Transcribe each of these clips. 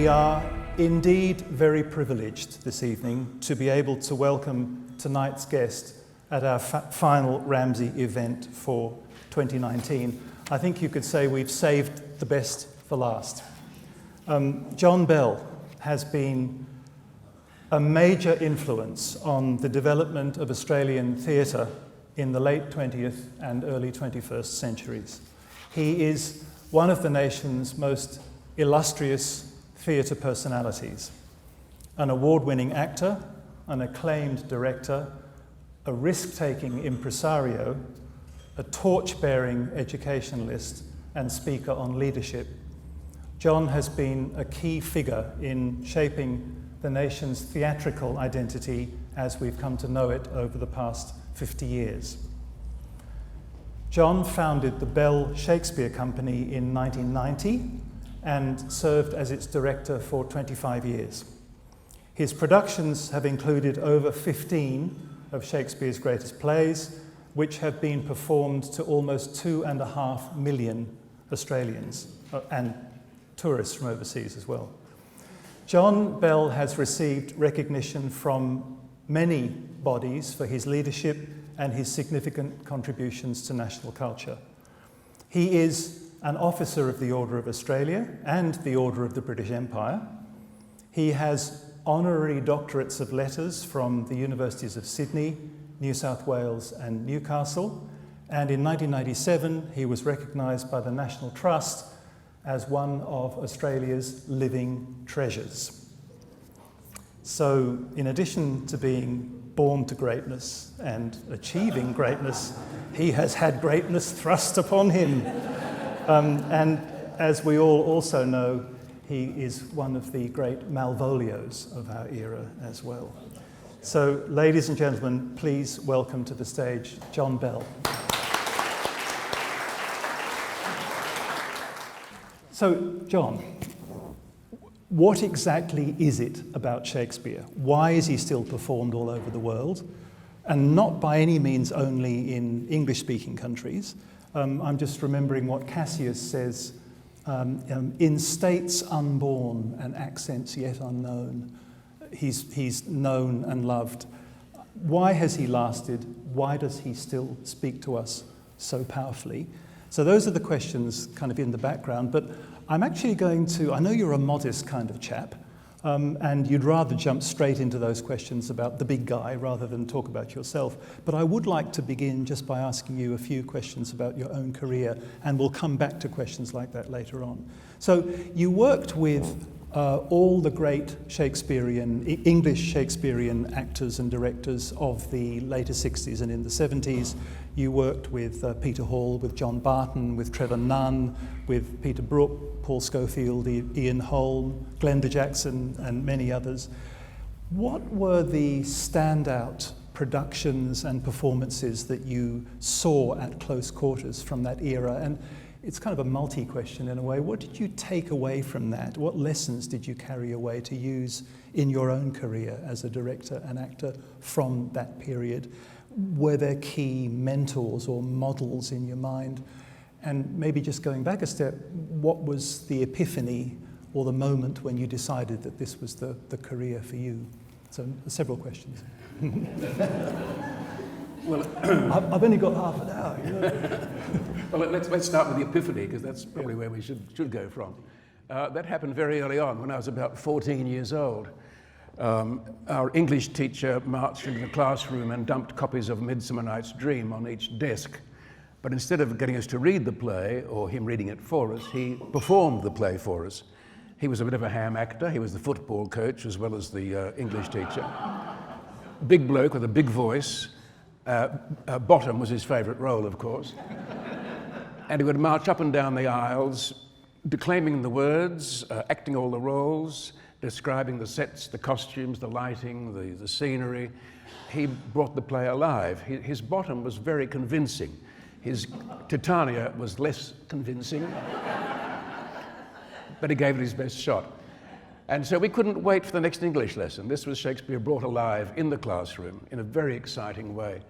We are indeed very privileged this evening to be able to welcome tonight's guest at our final Ramsay event for 2019. I think you could say we've saved the best for last. John Bell has been a major influence on the development of Australian theatre in the late 20th and early 21st centuries. He is one of the nation's most illustrious theatre personalities, an award-winning actor, an acclaimed director, a risk-taking impresario, a torch-bearing educationalist and speaker on leadership. John has been a key figure in shaping the nation's theatrical identity as we've come to know it over the past 50 years. John founded the Bell Shakespeare Company in 1990 and served as its director for 25 years. His productions have included over 15 of Shakespeare's greatest plays, which have been performed to almost 2.5 million Australians and tourists from overseas as well. John Bell has received recognition from many bodies for his leadership and his significant contributions to national culture. He is an officer of the Order of Australia and the Order of the British Empire. He has honorary doctorates of letters from the Universities of Sydney, New South Wales and Newcastle, and in 1997 he was recognised by the National Trust as one of Australia's living treasures. So in addition to being born to greatness and achieving greatness, he has had greatness thrust upon him. And as we all also know, he is one of the great Malvolios of our era as well. So, ladies and gentlemen, please welcome to the stage John Bell. So, John, what exactly is it about Shakespeare? Why is he still performed all over the world? And not by any means only in English-speaking countries. I'm just remembering what Cassius says, in states unborn and accents yet unknown, he's known and loved. Why has he lasted? Why does he still speak to us so powerfully? So those are the questions kind of in the background, but I'm actually going to, I know you're a modest kind of chap, and you'd rather jump straight into those questions about the big guy rather than talk about yourself. But I would like to begin just by asking you a few questions about your own career, and we'll come back to questions like that later on. So you worked with all the great English Shakespearean actors and directors of the later 60s and in the 70s. You worked with Peter Hall, with John Barton, with Trevor Nunn, with Peter Brook, Paul Schofield, Ian Holm, Glenda Jackson, and many others. What were the standout productions and performances that you saw at close quarters from that era? And it's kind of a multi-question in a way. What did you take away from that? What lessons did you carry away to use in your own career as a director and actor from that period? Were there key mentors or models in your mind? And maybe just going back a step, what was the epiphany or the moment when you decided that this was the career for you? So several questions. Well, I've only got half an hour. You know? Well, let's start with the epiphany, because that's probably where we should go from. That happened very early on, when I was about 14 years old. Our English teacher marched into the classroom and dumped copies of Midsummer Night's Dream on each desk. But instead of getting us to read the play, or him reading it for us, he performed the play for us. He was a bit of a ham actor. He was the football coach as well as the English teacher. Big bloke with a big voice. Bottom was his favourite role, of course. And he would march up and down the aisles, declaiming the words, acting all the roles, describing the sets, the costumes, the lighting, the scenery. He brought the play alive. His Bottom was very convincing. His Titania was less convincing, but he gave it his best shot. And so we couldn't wait for the next English lesson. This was Shakespeare brought alive in the classroom in a very exciting way.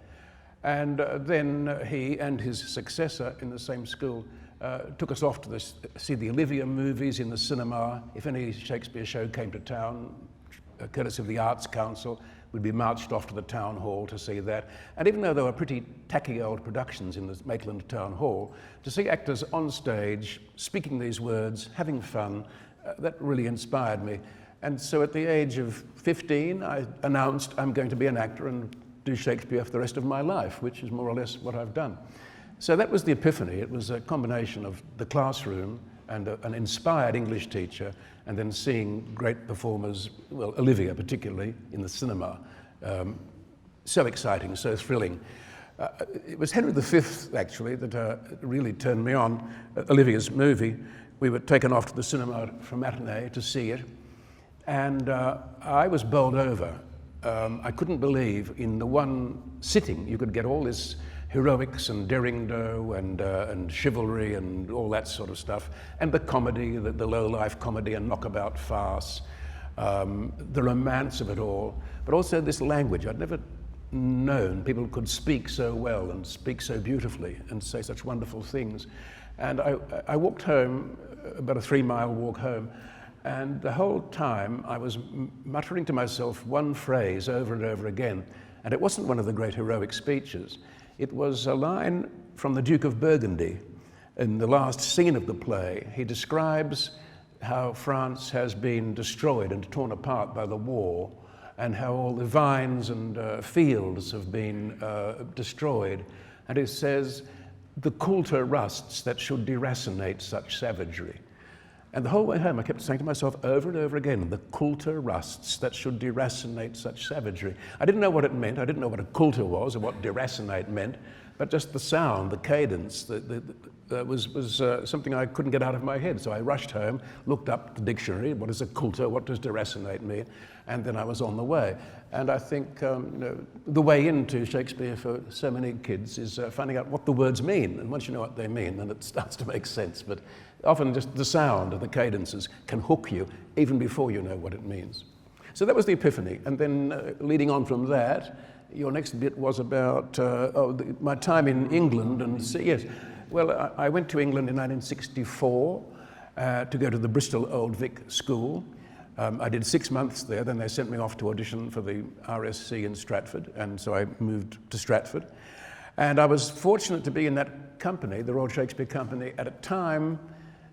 And then he and his successor in the same school took us off to see the Olivia movies in the cinema. If any Shakespeare show came to town, courtesy of the Arts Council, we'd be marched off to the town hall to see that. And even though there were pretty tacky old productions in the Maitland Town Hall, to see actors on stage speaking these words, having fun, that really inspired me. And so at the age of 15, I announced I'm going to be an actor and do Shakespeare for the rest of my life, which is more or less what I've done. So that was the epiphany. It was a combination of the classroom and an inspired English teacher, and then seeing great performers, well, Olivia particularly, in the cinema. So exciting, so thrilling. It was Henry V, actually, that really turned me on. Olivia's movie. We were taken off to the cinema for matinee to see it, and I was bowled over. I couldn't believe in the one sitting you could get all this heroics and daring do and chivalry and all that sort of stuff, and the comedy, the low-life comedy and knockabout farce, the romance of it all, but also this language. I'd never known people could speak so well and speak so beautifully and say such wonderful things. And I walked home, about a 3-mile walk home, and the whole time I was muttering to myself one phrase over and over again, and it wasn't one of the great heroic speeches. It was a line from the Duke of Burgundy. In the last scene of the play, he describes how France has been destroyed and torn apart by the war, and how all the vines and fields have been destroyed. And he says, "The coulter rusts that should deracinate such savagery." And the whole way home, I kept saying to myself over and over again, "The coulter rusts that should deracinate such savagery." I didn't know what it meant. I didn't know what a coulter was or what deracinate meant, but just the sound, the cadence, was something I couldn't get out of my head. So I rushed home, looked up the dictionary. What is a coulter? What does deracinate mean? And then I was on the way. And I think the way into Shakespeare for so many kids is finding out what the words mean. And once you know what they mean, then it starts to make sense. But often just the sound of the cadences can hook you even before you know what it means. So that was the epiphany. And then leading on from that, your next bit was about my time in England. And yes, well, I went to England in 1964 to go to the Bristol Old Vic School. I did 6 months there, then they sent me off to audition for the RSC in Stratford, and so I moved to Stratford. And I was fortunate to be in that company, the Royal Shakespeare Company, at a time,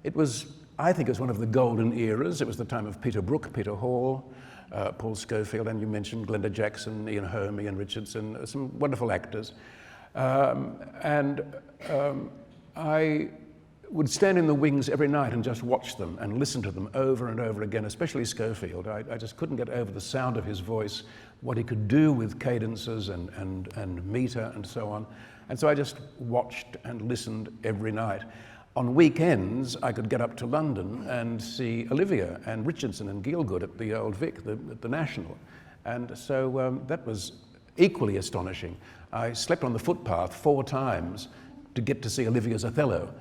I think it was one of the golden eras. It was the time of Peter Brook, Peter Hall, Paul Schofield, and you mentioned Glenda Jackson, Ian Holm, Ian Richardson, some wonderful actors. I would stand in the wings every night and just watch them and listen to them over and over again, especially Schofield. I just couldn't get over the sound of his voice, what he could do with cadences and meter and so on. And so I just watched and listened every night. On weekends, I could get up to London and see Olivia and Richardson and Gielgud at the Old Vic, at the National. And so that was equally astonishing. I slept on the footpath 4 times to get to see Olivia's Othello,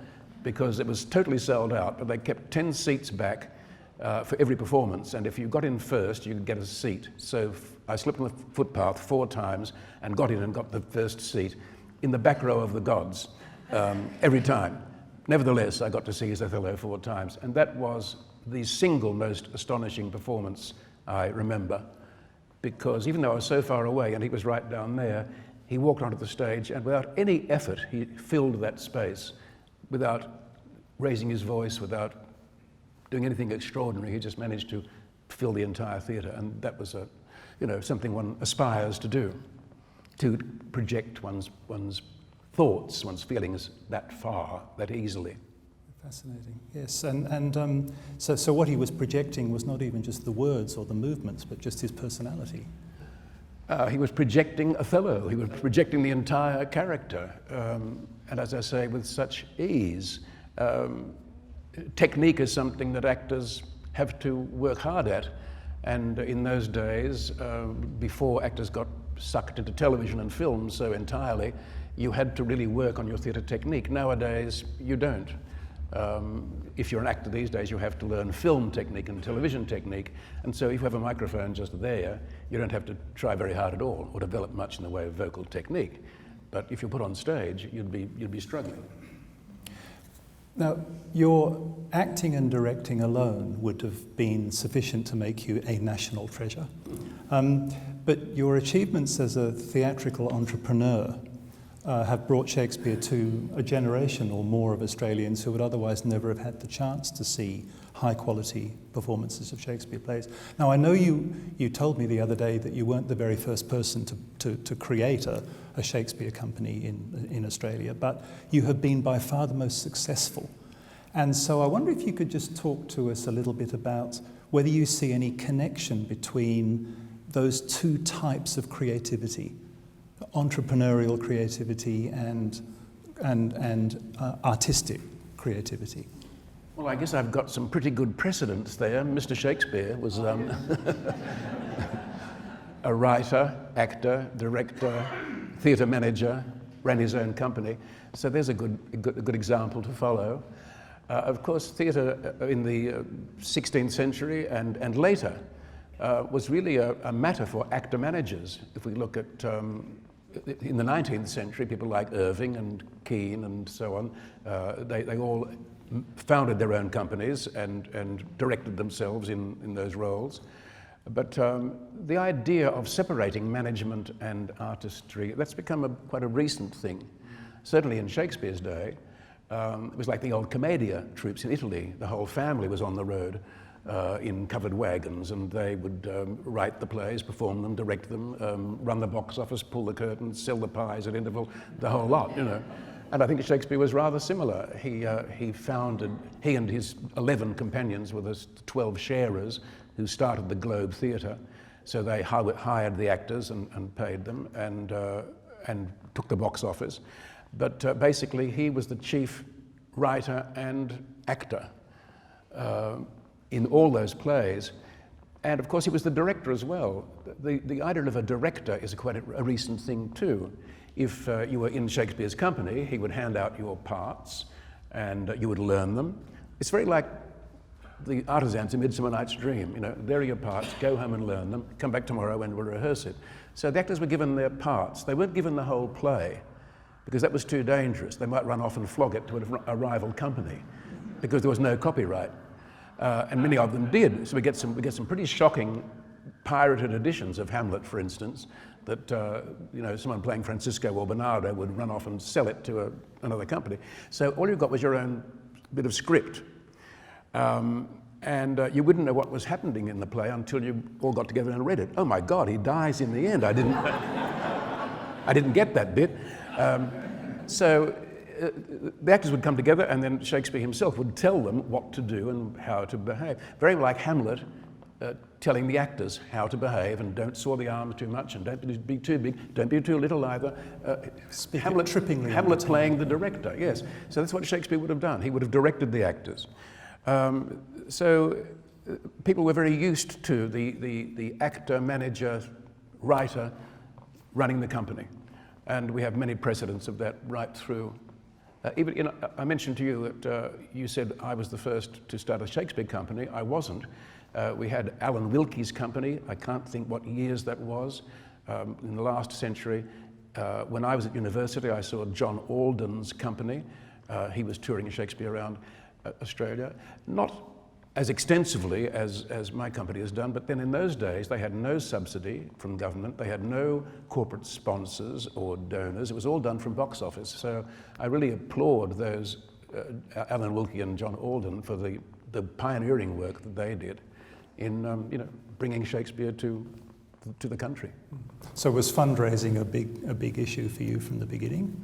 because it was totally sold out, but they kept 10 seats back for every performance, and if you got in first, you'd get a seat. So I slept on the footpath 4 times and got in and got the first seat in the back row of the gods every time. Nevertheless, I got to see his Othello 4 times, and that was the single most astonishing performance I remember, because even though I was so far away and he was right down there, he walked onto the stage, and without any effort, he filled that space. Without raising his voice, without doing anything extraordinary, he just managed to fill the entire theatre, and that was something one aspires to do, to project one's thoughts, one's feelings that far, that easily. Fascinating, yes. And so what he was projecting was not even just the words or the movements, but just his personality. He was projecting Othello. He was projecting the entire character. And as I say, with such ease. Technique is something that actors have to work hard at. And in those days, before actors got sucked into television and film so entirely, you had to really work on your theatre technique. Nowadays, you don't. If you're an actor these days, you have to learn film technique and television technique. And so if you have a microphone just there, you don't have to try very hard at all or develop much in the way of vocal technique. But if you're put on stage, you'd be struggling. Now, your acting and directing alone would have been sufficient to make you a national treasure. But your achievements as a theatrical entrepreneur have brought Shakespeare to a generation or more of Australians who would otherwise never have had the chance to see high-quality performances of Shakespeare plays. Now, I know you told me the other day that you weren't the very first person to create a Shakespeare company in Australia, but you have been by far the most successful. And so I wonder if you could just talk to us a little bit about whether you see any connection between those two types of creativity, entrepreneurial creativity and artistic creativity. Well, I guess I've got some pretty good precedents there. Mr. Shakespeare was a writer, actor, director, theatre manager, ran his own company. So there's a good example to follow. Of course, theatre in the 16th century and later was really a matter for actor managers. If we look at in the 19th century, people like Irving and Keane and so on, they all founded their own companies and directed themselves in those roles. But the idea of separating management and artistry, that's become quite a recent thing. Certainly in Shakespeare's day, it was like the old commedia troops in Italy. The whole family was on the road in covered wagons, and they would write the plays, perform them, direct them, run the box office, pull the curtains, sell the pies at interval, the whole lot, you know. And I think Shakespeare was rather similar. He and his 11 companions were the 12 sharers who started the Globe Theatre. So they hired the actors and paid them and took the box office. But basically, he was the chief writer and actor in all those plays. And of course, he was the director as well. The idea of a director is quite a recent thing too. If you were in Shakespeare's company, he would hand out your parts and you would learn them. It's very like the artisans in Midsummer Night's Dream. You know, there are your parts, go home and learn them, come back tomorrow and we'll rehearse it. So the actors were given their parts. They weren't given the whole play because that was too dangerous. They might run off and flog it to a rival company because there was no copyright. And many of them did. So we get some pretty shocking pirated editions of Hamlet, for instance, that someone playing Francisco or Bernardo would run off and sell it to another company. So all you got was your own bit of script. And you wouldn't know what was happening in the play until you all got together and read it. Oh my God, he dies in the end. I didn't get that bit. So the actors would come together and then Shakespeare himself would tell them what to do and how to behave. Very like Hamlet telling the actors how to behave and don't soar the arms too much and don't be too big, don't be too little either. Hamlet playing the director, yes. So that's what Shakespeare would have done. He would have directed the actors. So people were very used to the actor, manager, writer running the company. And we have many precedents of that right through. I mentioned to you that you said I was the first to start a Shakespeare company. I wasn't. We had Alan Wilkie's company. I can't think what years that was. In the last century, when I was at university, I saw John Alden's company. He was touring Shakespeare around Australia, not as extensively as my company has done, but then in those days they had no subsidy from government, they had no corporate sponsors or donors, it was all done from box office. So I really applaud those, Alan Wilkie and John Alden, for the pioneering work that they did in bringing Shakespeare to the country. So was fundraising a big issue for you from the beginning?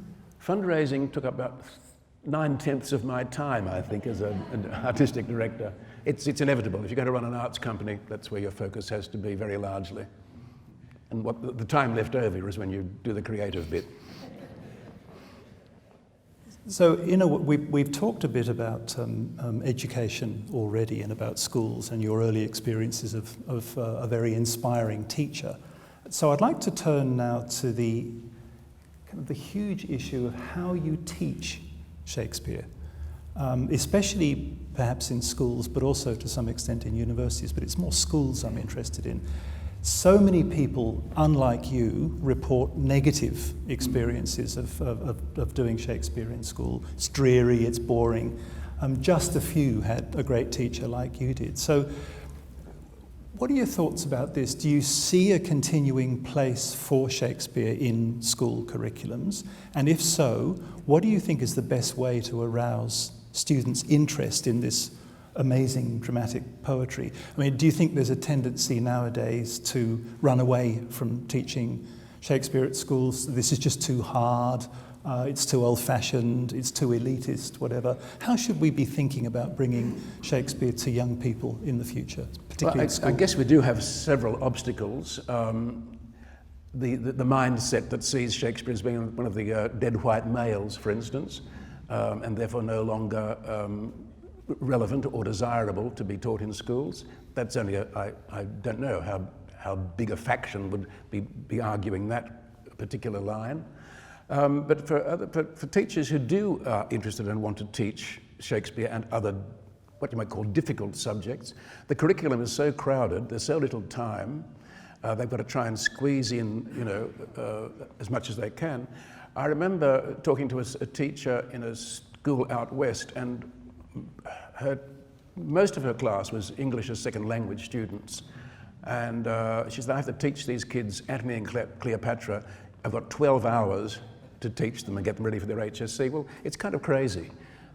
Fundraising took up about 9/10 of my time, I think, as an artistic director. It's inevitable. If you're going to run an arts company, that's where your focus has to be very largely. And what the time left over is when you do the creative bit. So, we've talked a bit about education already and about schools and your early experiences of a very inspiring teacher. So I'd like to turn now to the huge issue of how you teach Shakespeare, especially perhaps in schools, but also to some extent in universities, but it's more schools I'm interested in. So many people, unlike you, report negative experiences of doing Shakespeare in school. It's dreary, it's boring. Just a few had a great teacher like you did. So what are your thoughts about this? Do you see a continuing place for Shakespeare in school curriculums? And if so, what do you think is the best way to arouse students' interest in this amazing dramatic poetry? I mean, do you think there's a tendency nowadays to run away from teaching Shakespeare at schools? This is just too hard, it's too old-fashioned, it's too elitist, whatever. How should we be thinking about bringing Shakespeare to young people in the future, particularly at school? I guess we do have several obstacles. The mindset that sees Shakespeare as being one of the dead white males, for instance, and therefore no longer relevant or desirable to be taught in schools. That's only I don't know how big a faction would be arguing that particular line. But for teachers who are interested and want to teach Shakespeare and other what you might call difficult subjects, the curriculum is so crowded, there's so little time, they've got to try and squeeze in, as much as they can. I remember talking to a teacher in a school out west, and most of her class was English as second language students. And she said, I have to teach these kids Antony and Cleopatra. I've got 12 hours to teach them and get them ready for their HSC. Well, it's kind of crazy.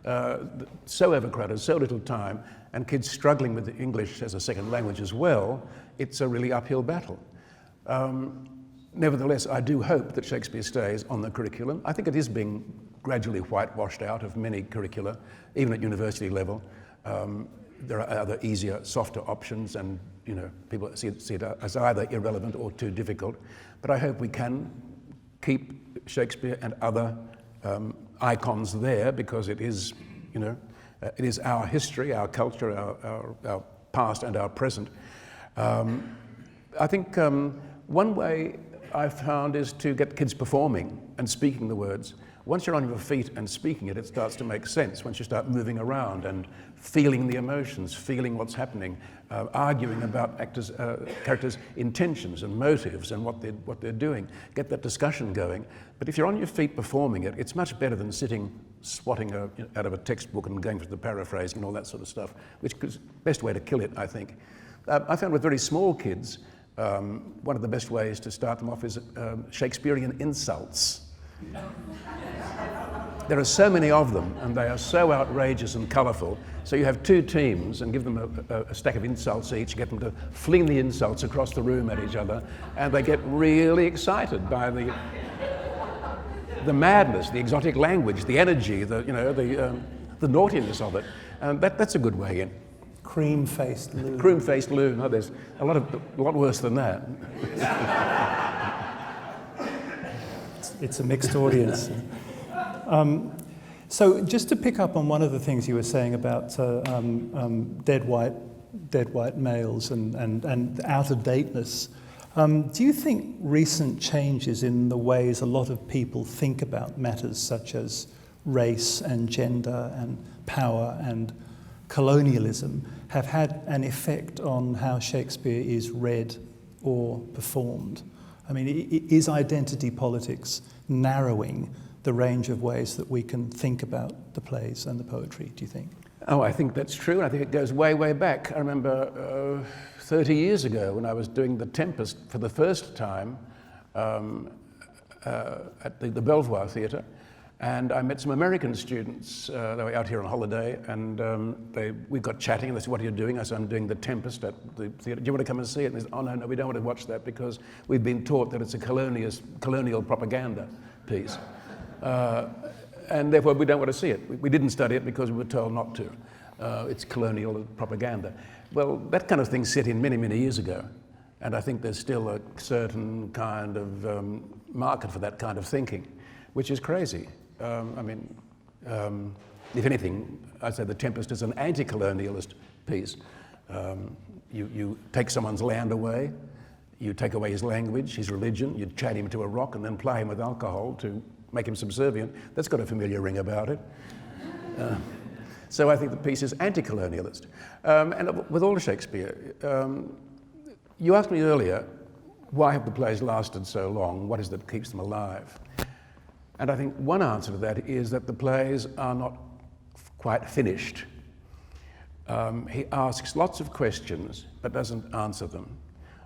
So overcrowded, so little time, and kids struggling with English as a second language as well. It's a really uphill battle. Nevertheless, I do hope that Shakespeare stays on the curriculum. I think it is being gradually whitewashed out of many curricula, even at university level. There are other easier, softer options, and people see it as either irrelevant or too difficult. But I hope we can keep Shakespeare and other icons there, because it is, it is our history, our culture, our past and our present. I think one way I've found is to get kids performing and speaking the words. Once you're on your feet and speaking it, it starts to make sense. Once you start moving around and feeling the emotions, feeling what's happening, arguing about characters' intentions and motives and what they're doing, get that discussion going. But if you're on your feet performing it, it's much better than sitting swatting out of a textbook and going for the paraphrasing and all that sort of stuff, which is the best way to kill it, I think. I found with very small kids, one of the best ways to start them off is Shakespearean insults. There are so many of them, and they are so outrageous and colourful. So you have two teams and give them a stack of insults each, get them to fling the insults across the room at each other, and they get really excited by the madness, the exotic language, the energy, the naughtiness of it. And that's a good way in. Cream-faced loon. Cream-faced loon. Oh, there's a lot worse than that. It's a mixed audience. So just to pick up on one of the things you were saying about dead white males and out-of-dateness, do you think recent changes in the ways a lot of people think about matters such as race and gender and power and colonialism have had an effect on how Shakespeare is read or performed? I mean, is identity politics narrowing the range of ways that we can think about the plays and the poetry, do you think? Oh, I think that's true, and I think it goes way, way back. I remember 30 years ago when I was doing The Tempest for the first time at the Belvoir Theatre, and I met some American students. They were out here on holiday, and we got chatting, and they said, "What are you doing?" I said, "I'm doing The Tempest at the theatre. Do you want to come and see it?" And they said, "Oh, no, we don't want to watch that because we've been taught that it's a colonial propaganda piece. And therefore we don't want to see it. We didn't study it because we were told not to. It's colonial propaganda." Well, that kind of thing set in many, many years ago. And I think there's still a certain kind of market for that kind of thinking, which is crazy. If anything, I'd say The Tempest is an anti-colonialist piece. You take someone's land away, you take away his language, his religion, you chain him to a rock and then ply him with alcohol to make him subservient. That's got a familiar ring about it. So I think the piece is anti-colonialist. And with all of Shakespeare, you asked me earlier, why have the plays lasted so long? What is it that keeps them alive? And I think one answer to that is that the plays are not quite finished. He asks lots of questions but doesn't answer them.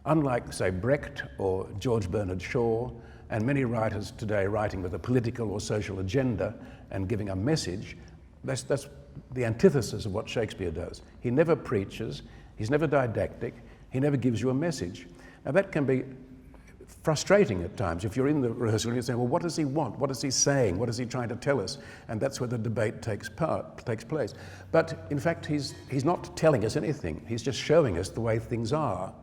Unlike, say, Brecht or George Bernard Shaw, and many writers today writing with a political or social agenda and giving a message, that's the antithesis of what Shakespeare does. He never preaches, he's never didactic, he never gives you a message. Now that can be frustrating at times. If you're in the rehearsal and you say, well, what does he want? What is he saying? What is he trying to tell us? And that's where the debate takes place. But in fact, he's not telling us anything. He's just showing us the way things are.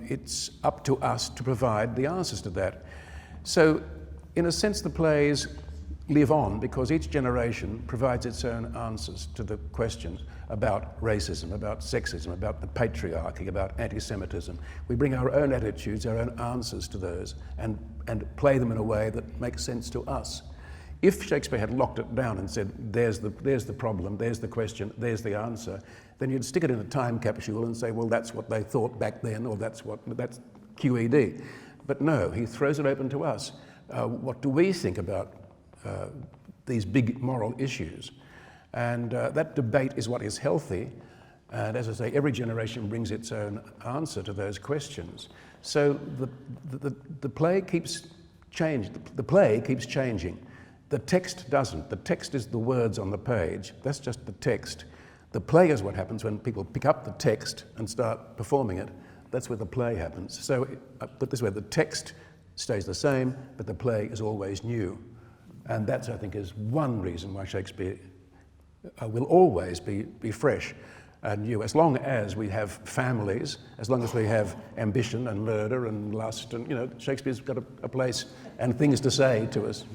It's up to us to provide the answers to that. So, in a sense, the plays live on because each generation provides its own answers to the questions about racism, about sexism, about the patriarchy, about anti-Semitism. We bring our own attitudes, our own answers to those and play them in a way that makes sense to us. If Shakespeare had locked it down and said, there's the problem, there's the question, there's the answer, then you'd stick it in a time capsule and say, well, that's what they thought back then, or that's QED. But no, he throws it open to us. What do we think about these big moral issues? And that debate is what is healthy. And as I say, every generation brings its own answer to those questions. So the play keeps changing. The play keeps changing. The text doesn't. The text is the words on the page. That's just the text. The play is what happens when people pick up the text and start performing it. That's where the play happens. So put this way, the text stays the same, but the play is always new. And that, I think, is one reason why Shakespeare will always be fresh and new. As long as we have families, as long as we have ambition and murder and lust, and Shakespeare's got a place and things to say to us.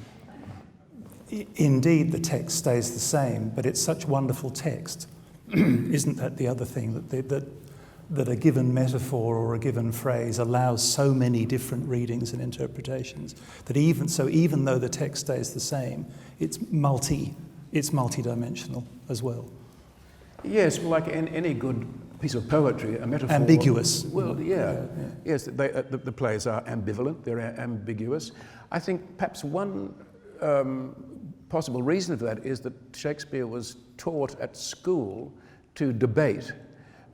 Indeed, the text stays the same, but it's such wonderful text. Isn't that the other thing, that a given metaphor or a given phrase allows so many different readings and interpretations that even though the text stays the same, it's multi-dimensional as well. Yes, well, like any good piece of poetry, a metaphor. Ambiguous. Well, yeah. Yes, the plays are ambivalent, they're ambiguous. I think perhaps one possible reason for that is that Shakespeare was taught at school to debate.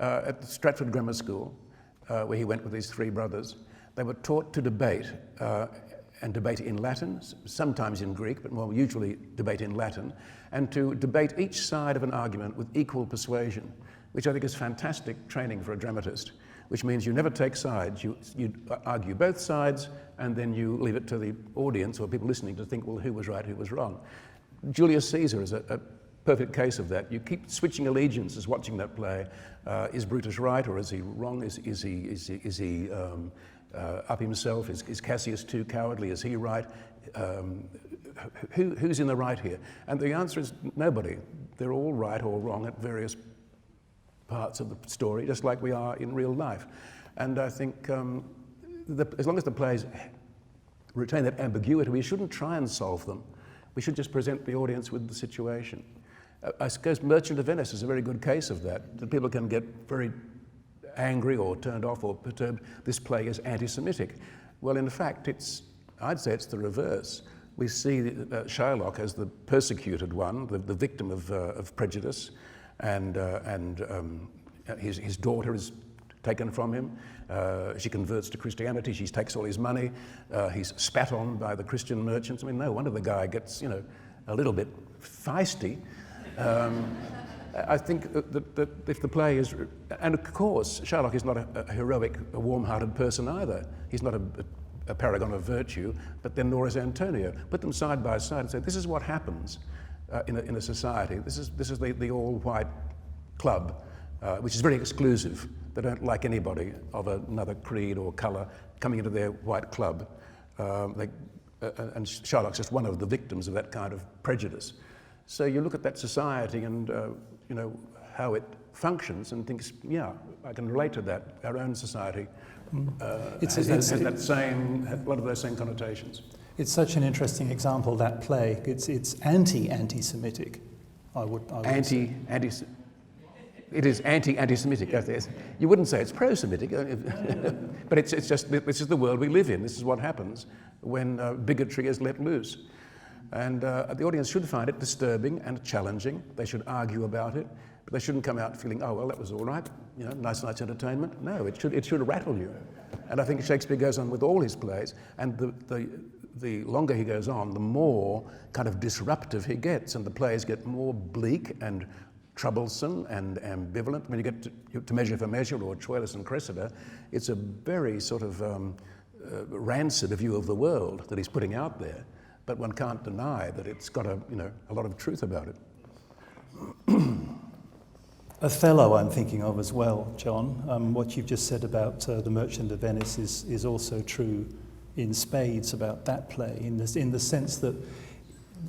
At the Stratford Grammar School, where he went with his three brothers, they were taught to debate, and debate in Latin, sometimes in Greek, but more usually debate in Latin, and to debate each side of an argument with equal persuasion, which I think is fantastic training for a dramatist, which means you never take sides. You argue both sides, and then you leave it to the audience or people listening to think, well, who was right, who was wrong. Julius Caesar is a perfect case of that. You keep switching allegiances watching that play. Is Brutus right or is he wrong? Is he up himself? Is Cassius too cowardly? Is he right? Who's in the right here? And the answer is nobody. They're all right or wrong at various parts of the story, just like we are in real life. And I think as long as the plays retain that ambiguity, we shouldn't try and solve them. We should just present the audience with the situation. I suppose Merchant of Venice is a very good case of that. That people can get very angry or turned off or perturbed. This play is anti-Semitic. Well, in fact, I'd say it's the reverse. We see Shylock as the persecuted one, the victim of prejudice, and his daughter is taken from him. She converts to Christianity. She takes all his money. He's spat on by the Christian merchants. I mean, no wonder the guy gets, a little bit feisty. I think that if the play is, and of course, Shylock is not a heroic, a warm-hearted person either. He's not a paragon of virtue, but then nor is Antonio. Put them side by side and say, this is what happens in a society. This is the all-white club, which is very exclusive. They don't like anybody of another creed or colour coming into their white club. And Shylock's just one of the victims of that kind of prejudice. So you look at that society and how it functions and thinks, yeah, I can relate to that. Our own society has a lot of those same connotations. It's such an interesting example, that play. It's anti-Semitic, I would say. It is anti-Semitic. You wouldn't say it's pro-Semitic, but it's just, this is the world we live in. This is what happens when bigotry is let loose. And the audience should find it disturbing and challenging. They should argue about it, but they shouldn't come out feeling, oh, well, that was all right, you know, nice night's entertainment. No, it should rattle you. And I think Shakespeare goes on with all his plays, and the longer he goes on, the more kind of disruptive he gets, and the plays get more bleak and troublesome and ambivalent. When you get to Measure for Measure or Troilus and Cressida, it's a very sort of rancid view of the world that he's putting out there, but one can't deny that it's got a lot of truth about it. Othello I'm thinking of as well, John. What you've just said about The Merchant of Venice is also true in spades about that play, in the sense that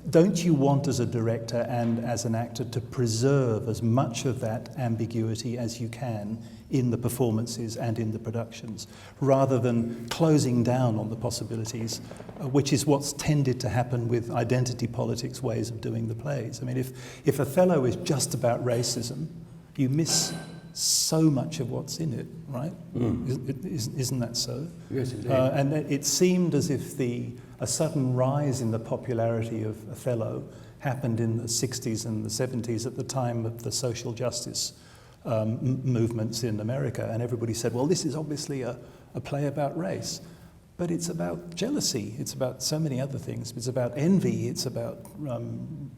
don't you want as a director and as an actor to preserve as much of that ambiguity as you can in the performances and in the productions, rather than closing down on the possibilities, which is what's tended to happen with identity politics ways of doing the plays. I mean, if Othello is just about racism, you miss so much of what's in it, right? Isn't that so? Yes, indeed. And it seemed as if a sudden rise in the popularity of Othello happened in the 60s and the 70s at the time of the social justice movements in America, and everybody said, well, this is obviously a play about race. But it's about jealousy, it's about so many other things. It's about envy, it's about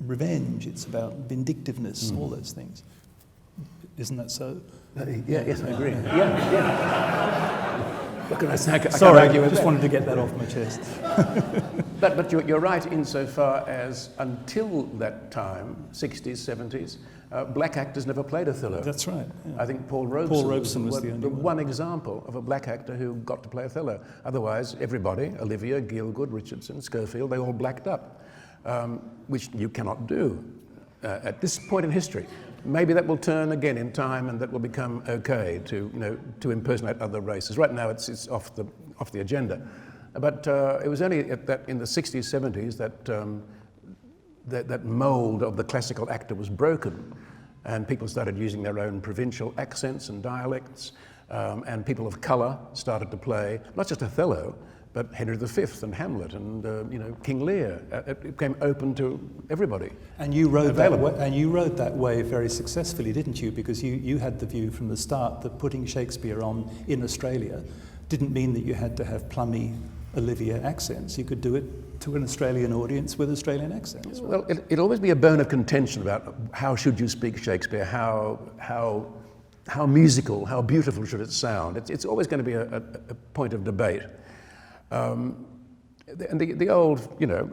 revenge, it's about vindictiveness, all those things. Isn't that so? Yes, I agree. Yeah. What can I say? Sorry, I just wanted to get that off my chest. But you're right insofar as until that time, 60s, 70s, black actors never played Othello. That's right. Yeah. I think Paul Robeson was the only one example of a black actor who got to play Othello. Otherwise, everybody, Olivia, Gielgud, Richardson, Schofield, they all blacked up, which you cannot do at this point in history. Maybe that will turn again in time, and that will become okay to impersonate other races. Right now, it's off the agenda. But it was only in the 60s, 70s that mold of the classical actor was broken, and people started using their own provincial accents and dialects, and people of colour started to play not just Othello, but Henry V and Hamlet and King Lear. It became open to everybody. And you rode that wave very successfully, didn't you? Because you had the view from the start that putting Shakespeare on in Australia didn't mean that you had to have plummy Olivia accents. You could do it to an Australian audience with Australian accents. Well, it'll always be a bone of contention about how should you speak Shakespeare, how musical, how beautiful should it sound. It's always going to be a point of debate. And the old,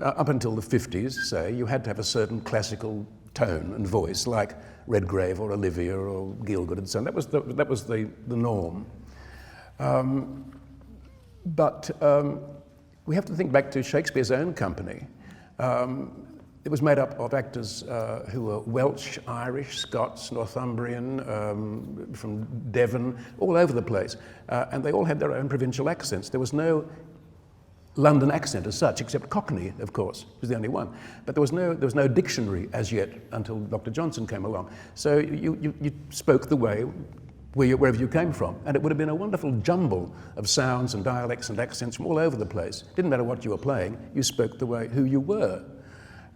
up until the 50s, say, you had to have a certain classical tone and voice, like Redgrave or Olivia or Gielgud and so on. That was the norm. But we have to think back to Shakespeare's own company. It was made up of actors who were Welsh, Irish, Scots, Northumbrian, from Devon, all over the place. And they all had their own provincial accents. There was no London accent as such, except Cockney, of course, was the only one. But there was no dictionary as yet until Dr. Johnson came along. So you spoke the way wherever you came from, and it would have been a wonderful jumble of sounds and dialects and accents from all over the place. Didn't matter what you were playing, you spoke the way who you were.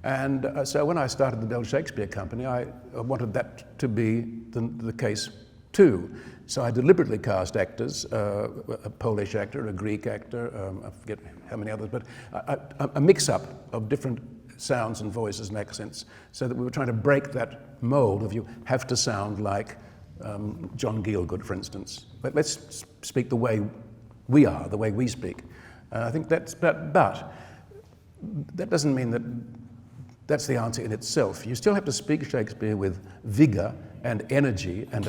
And so when I started the Bell Shakespeare Company, I wanted that to be the case too. So I deliberately cast actors, a Polish actor, a Greek actor, I forget how many others, but a mix-up of different sounds and voices and accents, so that we were trying to break that mold of you have to sound like John Gielgud, for instance. But let's speak the way we are, the way we speak. I think but that doesn't mean that that's the answer in itself. You still have to speak Shakespeare with vigour and energy and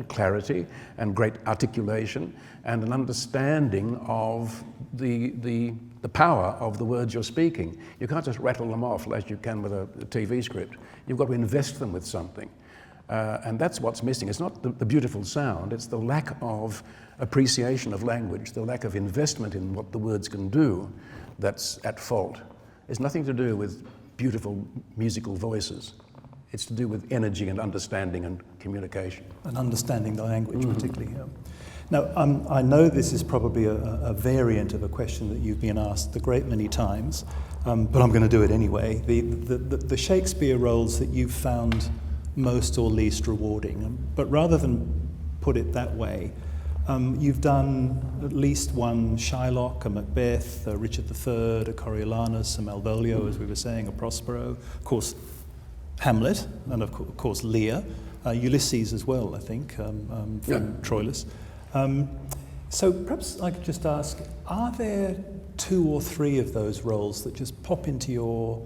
clarity and great articulation and an understanding of the power of the words you're speaking. You can't just rattle them off as you can with a TV script. You've got to invest them with something. And that's what's missing. It's not the beautiful sound, it's the lack of appreciation of language, the lack of investment in what the words can do that's at fault. It's nothing to do with beautiful musical voices. It's to do with energy and understanding and communication. And understanding the language, particularly. Yeah. Now, I know this is probably a variant of a question that you've been asked a great many times, but I'm going to do it anyway. The Shakespeare roles that you've found most or least rewarding, but rather than put it that way, you've done at least one Shylock, a Macbeth, a Richard III, a Coriolanus, a Malvolio, as we were saying, a Prospero, of course Hamlet, and of course Lear, Ulysses as well, I think, from Troilus. So perhaps I could just ask, are there 2 or 3 of those roles that just pop into your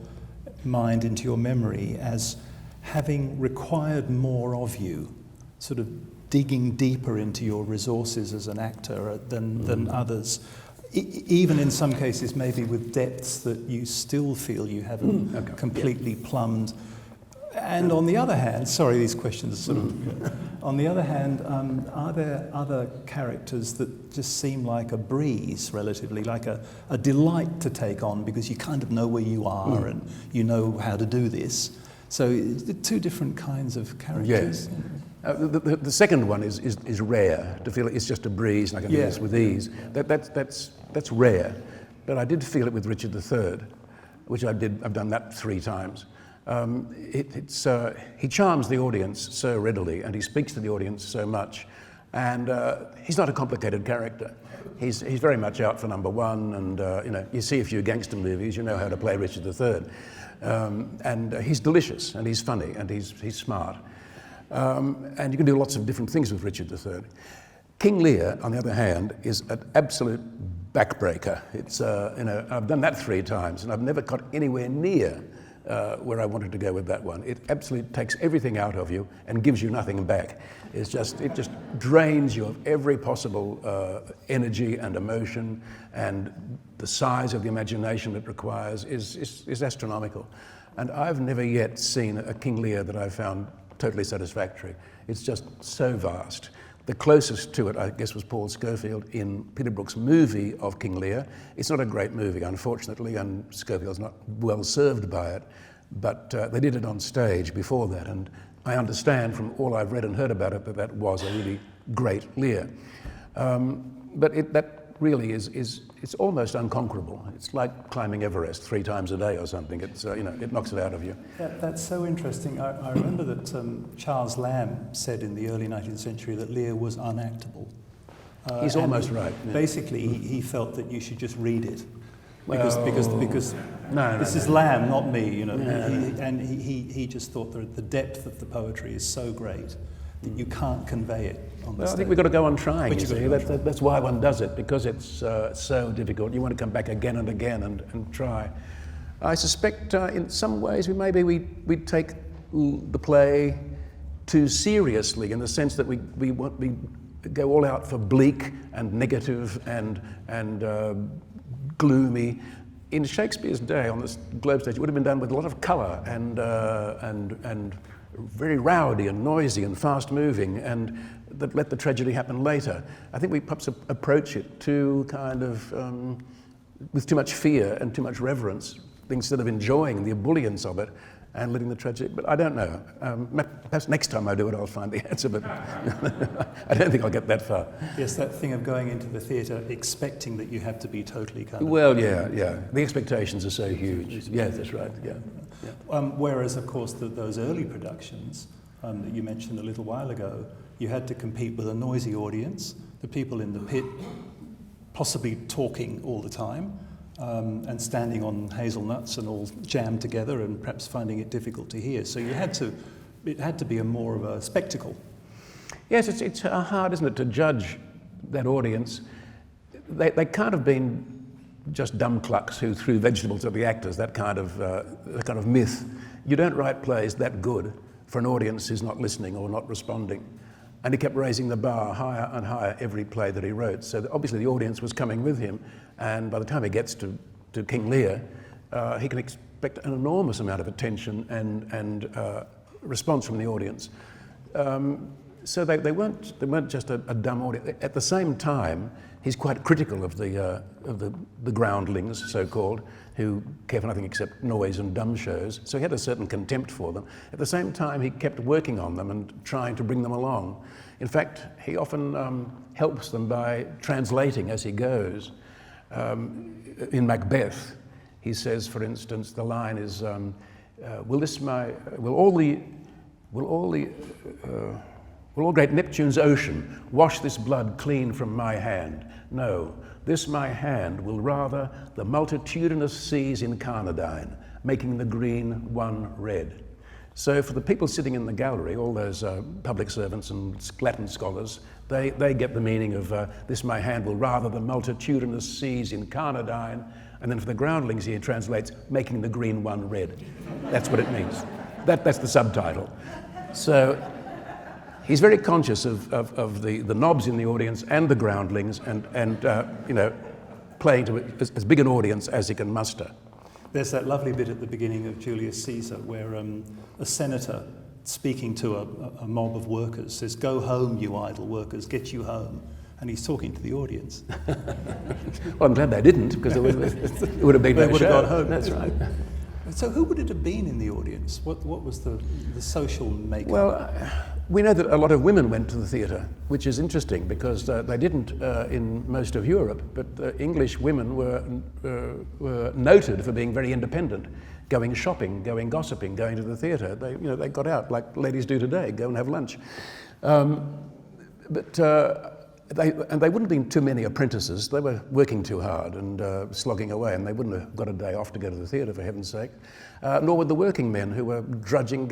mind, into your memory, as having required more of you, sort of digging deeper into your resources as an actor than others, even in some cases maybe with depths that you still feel you haven't completely plumbed? And on the other hand, sorry, these questions are sort of... On the other hand, are there other characters that just seem like a breeze, relatively, like a delight to take on because you kind of know where you are and you know how to do this? So 2 different kinds of characters. Yes. The second one is rare, to feel it's just a breeze and I can do this with ease. That's rare. But I did feel it with Richard III, which I've done that 3 times. He charms the audience so readily and he speaks to the audience so much, and he's not a complicated character. He's very much out for number 1, and you see a few gangster movies, you know how to play Richard III, and he's delicious and he's funny and he's smart, and you can do lots of different things with Richard III. King Lear, on the other hand, is an absolute backbreaker. I've done that 3 times and I've never got anywhere near where I wanted to go with that one. It absolutely takes everything out of you and gives you nothing back. It just drains you of every possible energy and emotion, and the size of the imagination it requires is astronomical. And I've never yet seen a King Lear that I've found totally satisfactory. It's just so vast. The closest to it, I guess, was Paul Schofield in Peter Brook's movie of King Lear. It's not a great movie, unfortunately, and Schofield's not well served by it, but they did it on stage before that, and I understand from all I've read and heard about it that was a really great Lear. But that really it's almost unconquerable. It's like climbing Everest 3 times a day or something. It knocks it out of you. That's so interesting. I remember that Charles Lamb said in the early 19th century that Lear was unactable. He's almost right. Yeah. Basically, he felt that you should just read it. Because No, this is Lamb, not me, He just thought that the depth of the poetry is so great that you can't convey it on the stage. I think we've got to go on trying, you see. That's why one does it, because it's so difficult. You want to come back again and again and try. I suspect in some ways we take the play too seriously, in the sense that we go all out for bleak and negative and gloomy. In Shakespeare's day, on the Globe stage, it would have been done with a lot of colour and very rowdy and noisy and fast-moving, and that let the tragedy happen later. I think we perhaps approach it too kind of with too much fear and too much reverence, instead of enjoying the ebullience of it and letting the tragedy. But I don't know. Perhaps next time I do it, I'll find the answer. But I don't think I'll get that far. Yes, that thing of going into the theatre expecting that you have to be totally kind of... Well, yeah. The expectations are so huge. Yes, that's right. Yeah. Whereas, of course, those early productions that you mentioned a little while ago, you had to compete with a noisy audience, the people in the pit possibly talking all the time, and standing on hazelnuts and all jammed together and perhaps finding it difficult to hear. So it had to be more of a spectacle. Yes, it's hard, isn't it, to judge that audience. They can't have been just dumb clucks who threw vegetables at the actors, that kind of myth. You don't write plays that good for an audience who's not listening or not responding. And he kept raising the bar higher and higher every play that he wrote. So obviously the audience was coming with him, and by the time he gets to King Lear, he can expect an enormous amount of attention and response from the audience. So they weren't just a dumb audience. At the same time, he's quite critical of the groundlings, so-called, who care for nothing except noise and dumb shows. So he had a certain contempt for them. At the same time, he kept working on them and trying to bring them along. In fact, he often helps them by translating as he goes. In Macbeth, He says, for instance, the line is, will all great Neptune's ocean wash this blood clean from my hand? No, this my hand will rather the multitudinous seas incarnadine, making the green one red. So for the people sitting in the gallery, all those public servants and Latin scholars, they get the meaning of this my hand will rather the multitudinous seas incarnadine, and then for the groundlings he translates, making the green one red. That's what it means. That's the subtitle. So he's very conscious of the knobs in the audience and the groundlings, and playing to as big an audience as he can muster. There's that lovely bit at the beginning of Julius Caesar where a senator speaking to a mob of workers says, "Go home, you idle workers, get you home." And he's talking to the audience. Well, I'm glad they didn't, because it would have been They no would have show. gone home. That's right. So who would it have been in the audience? What was the social makeup? Well, we know that a lot of women went to the theatre, which is interesting because they didn't in most of Europe, but English women were noted for being very independent, going shopping, going gossiping, going to the theatre. They got out like ladies do today, go and have lunch. They wouldn't have been too many apprentices. They were working too hard and slogging away, and they wouldn't have got a day off to go to the theatre, for heaven's sake. Nor would the working men who were drudging,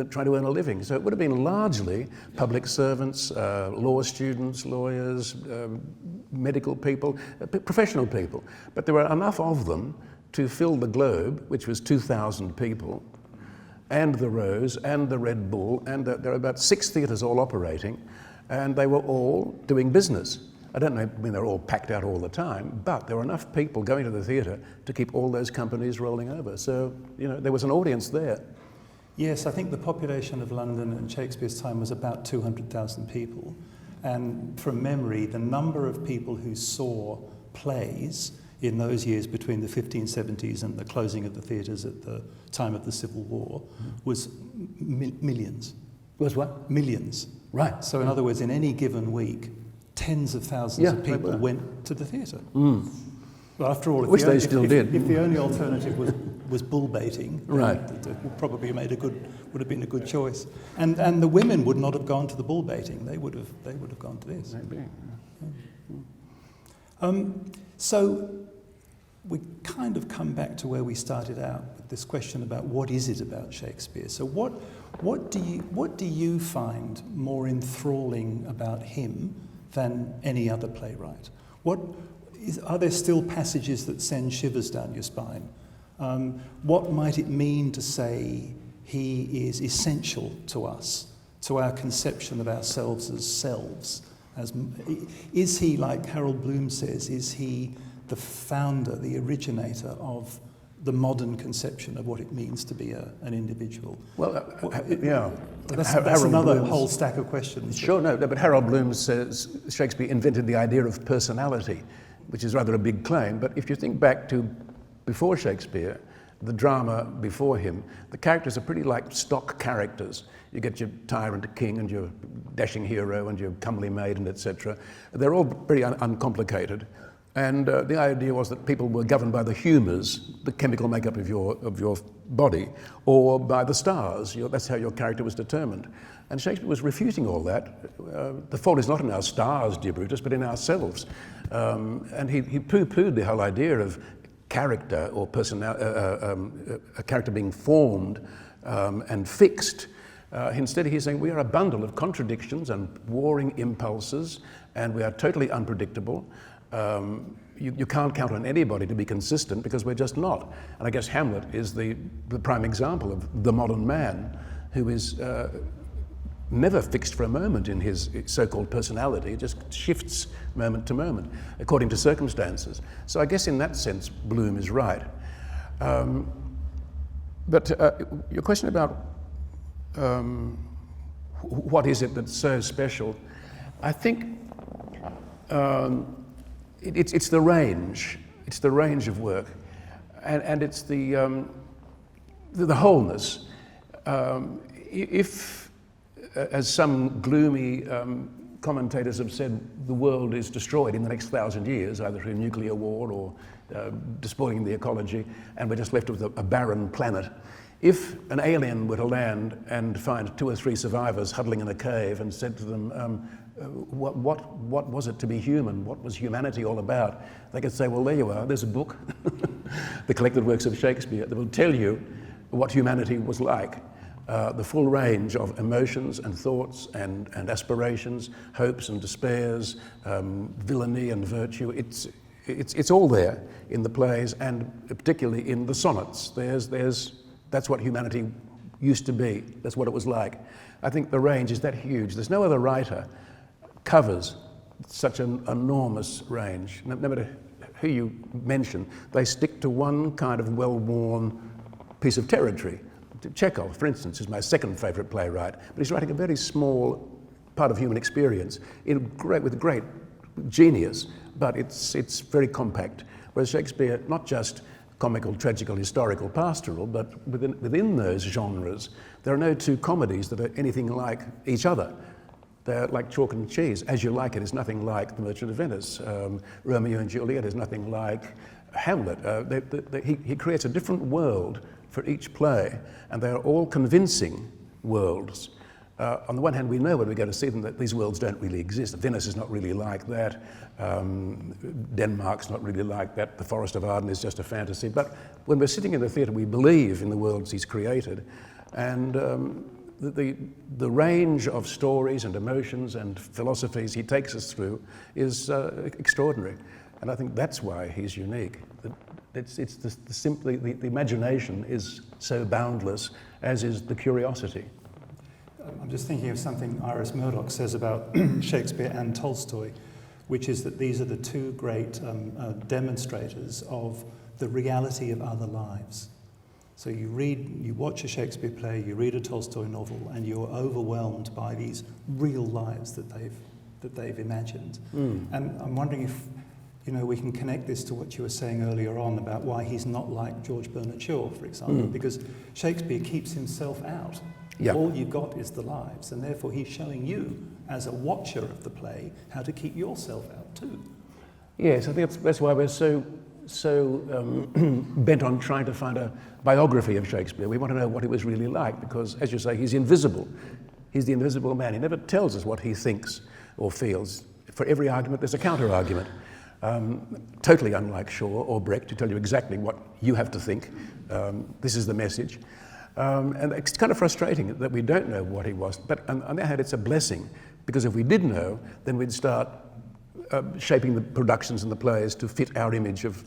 trying to earn a living. So it would have been largely public servants, law students, lawyers, medical people, professional people. But there were enough of them to fill the Globe, which was 2,000 people, and the Rose, and the Red Bull, and there are about 6 theatres all operating. And they were all doing business. I don't mean they're all packed out all the time, but there were enough people going to the theatre to keep all those companies rolling over. So, there was an audience there. Yes, I think the population of London in Shakespeare's time was about 200,000 people. And from memory, the number of people who saw plays in those years between the 1570s and the closing of the theatres at the time of the Civil War was millions. Was what? Millions. Right. So in other words, in any given week, tens of thousands of people went to the theatre. Mm. Well, after all, Which they still did. If the only alternative was bull baiting, right, it probably would have been a good choice. And the women would not have gone to the bull baiting; they would have gone to this. Maybe. So we kind of come back to where we started out with this question about what is it about Shakespeare. So what do you find more enthralling about him than any other playwright? Are there still passages that send shivers down your spine? What might it mean to say he is essential to us, to our conception of ourselves as selves? Is he, like Harold Bloom says, is he the founder, the originator of the modern conception of what it means to be an individual? Well, yeah. That's another whole stack of questions. Sure, no, but Harold Bloom says Shakespeare invented the idea of personality, which is rather a big claim. But if you think back to before Shakespeare, the drama before him, the characters are pretty like stock characters. You get your tyrant king and your dashing hero and your comely maiden, etc. They're all pretty uncomplicated. And the idea was that people were governed by the humours, the chemical makeup of your body, or by the stars. That's how your character was determined. And Shakespeare was refuting all that. The fault is not in our stars, dear Brutus, but in ourselves. And he pooh-poohed the whole idea of character or a character being formed and fixed. Instead, he's saying we are a bundle of contradictions and warring impulses, and we are totally unpredictable. You can't count on anybody to be consistent because we're just not. And I guess Hamlet is the prime example of the modern man who is never fixed for a moment in his so-called personality. It just shifts moment to moment according to circumstances. So I guess in that sense, Bloom is right. But your question about what is it that's so special, I think it's the range. It's the range of work, and it's the wholeness. If, as some gloomy commentators have said the world is destroyed in the next 1,000 years, either through nuclear war or despoiling the ecology, and we're just left with a barren planet. If an alien were to land and find 2 or 3 survivors huddling in a cave and said to them, what was it to be human? What was humanity all about? They could say, well, there you are, there's a book, the collected works of Shakespeare, that will tell you what humanity was like. The full range of emotions and thoughts and aspirations, hopes and despairs, villainy and virtue. It's all there in the plays, and particularly in the sonnets. That's what humanity used to be. That's what it was like. I think the range is that huge. There's no other writer covers such an enormous range. No matter who you mention, they stick to one kind of well-worn piece of territory. Chekhov, for instance, is my second favourite playwright, but he's writing a very small part of human experience with great genius, but it's very compact. Whereas Shakespeare, not just comical, tragical, historical, pastoral, but within those genres, there are no 2 comedies that are anything like each other. They're like chalk and cheese. As You Like It is nothing like The Merchant of Venice. Romeo and Juliet is nothing like Hamlet. He creates a different world for each play, and they are all convincing worlds. On the one hand, we know when we go to see them that these worlds don't really exist. Venice is not really like that. Denmark's not really like that. The Forest of Arden is just a fantasy. But when we're sitting in the theatre, we believe in the worlds he's created. And the range of stories and emotions and philosophies he takes us through is extraordinary. And I think that's why he's unique. Simply the imagination is so boundless, as is the curiosity. I'm just thinking of something Iris Murdoch says about Shakespeare and Tolstoy, which is that these are the 2 great demonstrators of the reality of other lives. So you watch a Shakespeare play, you read a Tolstoy novel, and you're overwhelmed by these real lives that they've imagined. And I'm wondering if we can connect this to what you were saying earlier on about why he's not like George Bernard Shaw, for example, because Shakespeare keeps himself out. Yep. All you've got is the lives, and therefore he's showing you, as a watcher of the play, how to keep yourself out too. Yes, I think that's why we're so bent on trying to find a biography of Shakespeare. We want to know what he was really like, because, as you say, he's invisible. He's the invisible man. He never tells us what he thinks or feels. For every argument, there's a counter-argument. Totally unlike Shaw or Brecht, to tell you exactly what you have to think. This is the message. And it's kind of frustrating that we don't know what he was. But on the other hand, it's a blessing, because if we did know, then we'd start shaping the productions and the plays to fit our image of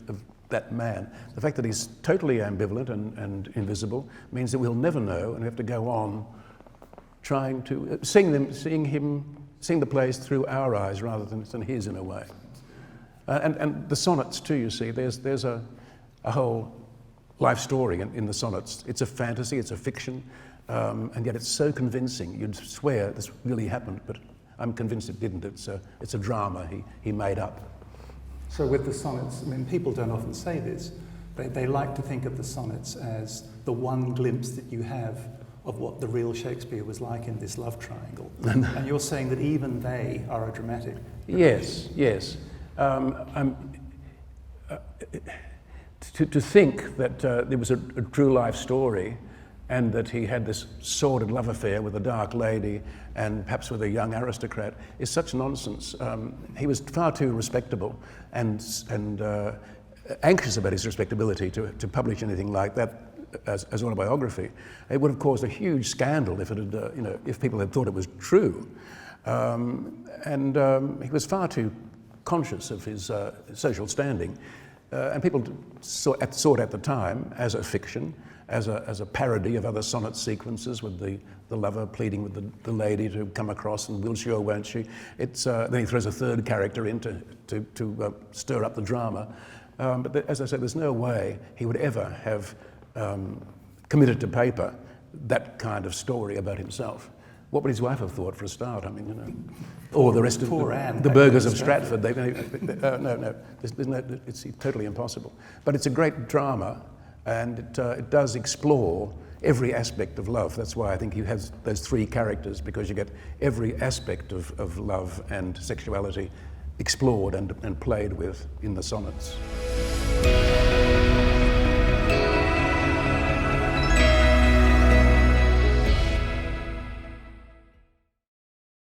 that man. The fact that he's totally ambivalent and invisible means that we'll never know, and we have to go on trying to seeing the plays through our eyes rather than his, in a way. And the sonnets too, you see, there's a whole life story in the sonnets. It's a fantasy, it's a fiction, and yet it's so convincing. You'd swear this really happened, but I'm convinced it didn't. It's a drama he made up. So with the sonnets, I mean, people don't often say this. They like to think of the sonnets as the one glimpse that you have of what the real Shakespeare was like in this love triangle. And you're saying that even they are a dramatic. Yes. To think that there was a true life story, and that he had this sordid love affair with a dark lady and perhaps with a young aristocrat, is such nonsense. He was far too respectable and anxious about his respectability to publish anything like that as autobiography. It would have caused a huge scandal if it had, if people had thought it was true. He was far too conscious of his social standing, and people saw it at the time as a fiction, as a parody of other sonnet sequences with the lover pleading with the lady to come across, and will she or won't she. Then he throws a third character in to stir up the drama. But as I said, there's no way he would ever have committed to paper that kind of story about himself. What would his wife have thought, for a start? I mean, or the rest of the burghers of Stratford. No, it's totally impossible. But it's a great drama, and it does explore every aspect of love. That's why I think he has those three characters, because you get every aspect of love and sexuality explored and played with in the sonnets.